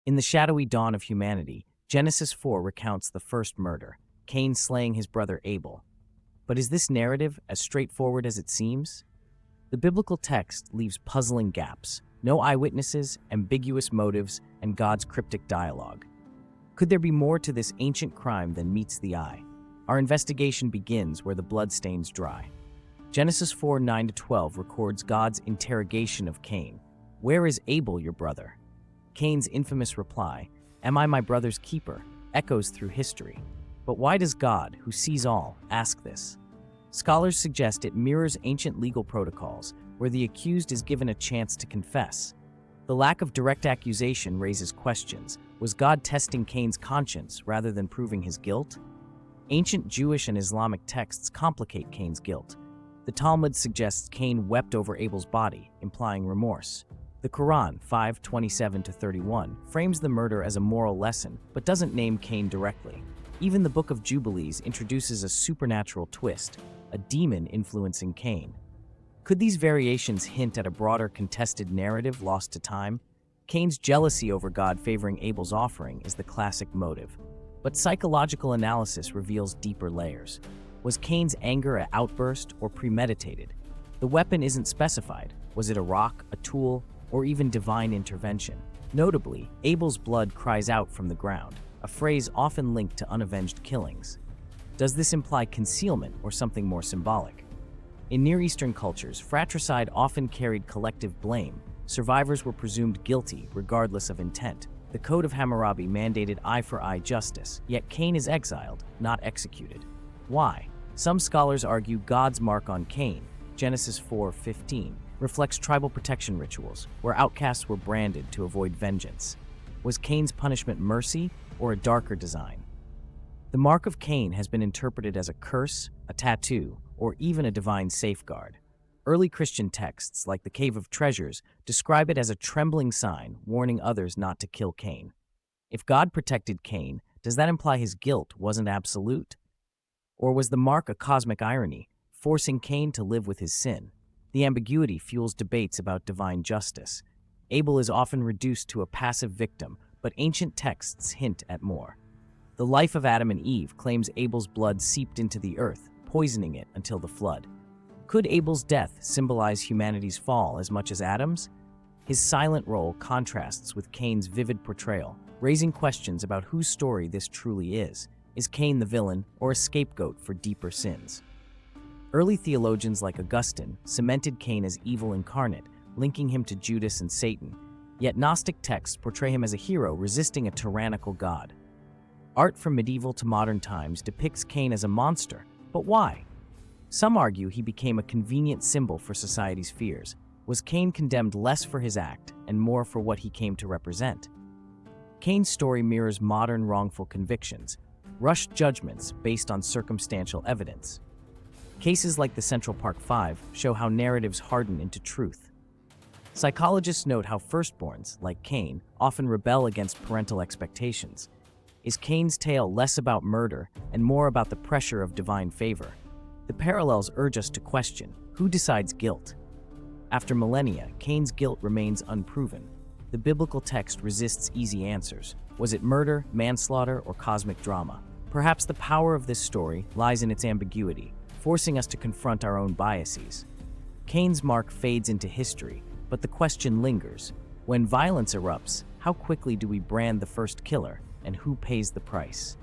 In the shadowy dawn of humanity, Genesis 4 recounts the first murder, Cain slaying his brother Abel. But is this narrative as straightforward as it seems? The biblical text leaves puzzling gaps, no eyewitnesses, ambiguous motives, and God's cryptic dialogue. Could there be more to this ancient crime than meets the eye? Our investigation begins where the bloodstains dry. Genesis 4, 9-12 records God's interrogation of Cain. "Where is Abel, your brother?" Cain's infamous reply, "Am I my brother's keeper?" echoes through history. But why does God, who sees all, ask this? Scholars suggest it mirrors ancient legal protocols, where the accused is given a chance to confess. The lack of direct accusation raises questions. Was God testing Cain's conscience rather than proving his guilt? Ancient Jewish and Islamic texts complicate Cain's guilt. The Talmud suggests Cain wept over Abel's body, implying remorse. The Quran, 5:27-31, frames the murder as a moral lesson, but doesn't name Cain directly. Even the Book of Jubilees introduces a supernatural twist, a demon influencing Cain. Could these variations hint at a broader contested narrative lost to time? Cain's jealousy over God favoring Abel's offering is the classic motive. But psychological analysis reveals deeper layers. Was Cain's anger an outburst or premeditated? The weapon isn't specified. Was it a rock, a tool, or even divine intervention? Notably, Abel's blood cries out from the ground, a phrase often linked to unavenged killings. Does this imply concealment or something more symbolic? In Near Eastern cultures, fratricide often carried collective blame. Survivors were presumed guilty regardless of intent. The Code of Hammurabi mandated eye for eye justice, yet Cain is exiled, not executed. Why? Some scholars argue God's mark on Cain, Genesis 4:15, reflects tribal protection rituals, where outcasts were branded to avoid vengeance. Was Cain's punishment mercy or a darker design? The mark of Cain has been interpreted as a curse, a tattoo, or even a divine safeguard. Early Christian texts, like the Cave of Treasures, describe it as a trembling sign warning others not to kill Cain. If God protected Cain, does that imply his guilt wasn't absolute? Or was the mark a cosmic irony, forcing Cain to live with his sin? The ambiguity fuels debates about divine justice. Abel is often reduced to a passive victim, but ancient texts hint at more. The life of Adam and Eve claims Abel's blood seeped into the earth, poisoning it until the flood. Could Abel's death symbolize humanity's fall as much as Adam's? His silent role contrasts with Cain's vivid portrayal, raising questions about whose story this truly is. Is Cain the villain or a scapegoat for deeper sins? Early theologians like Augustine cemented Cain as evil incarnate, linking him to Judas and Satan. Yet Gnostic texts portray him as a hero resisting a tyrannical god. Art from medieval to modern times depicts Cain as a monster, but why? Some argue he became a convenient symbol for society's fears. Was Cain condemned less for his act and more for what he came to represent? Cain's story mirrors modern wrongful convictions, rushed judgments based on circumstantial evidence. Cases like the Central Park Five show how narratives harden into truth. Psychologists note how firstborns, like Cain, often rebel against parental expectations. Is Cain's tale less about murder and more about the pressure of divine favor? The parallels urge us to question, who decides guilt? After millennia, Cain's guilt remains unproven. The biblical text resists easy answers. Was it murder, manslaughter, or cosmic drama? Perhaps the power of this story lies in its ambiguity, forcing us to confront our own biases. Cain's mark fades into history, but the question lingers. When violence erupts, how quickly do we brand the first killer, and who pays the price?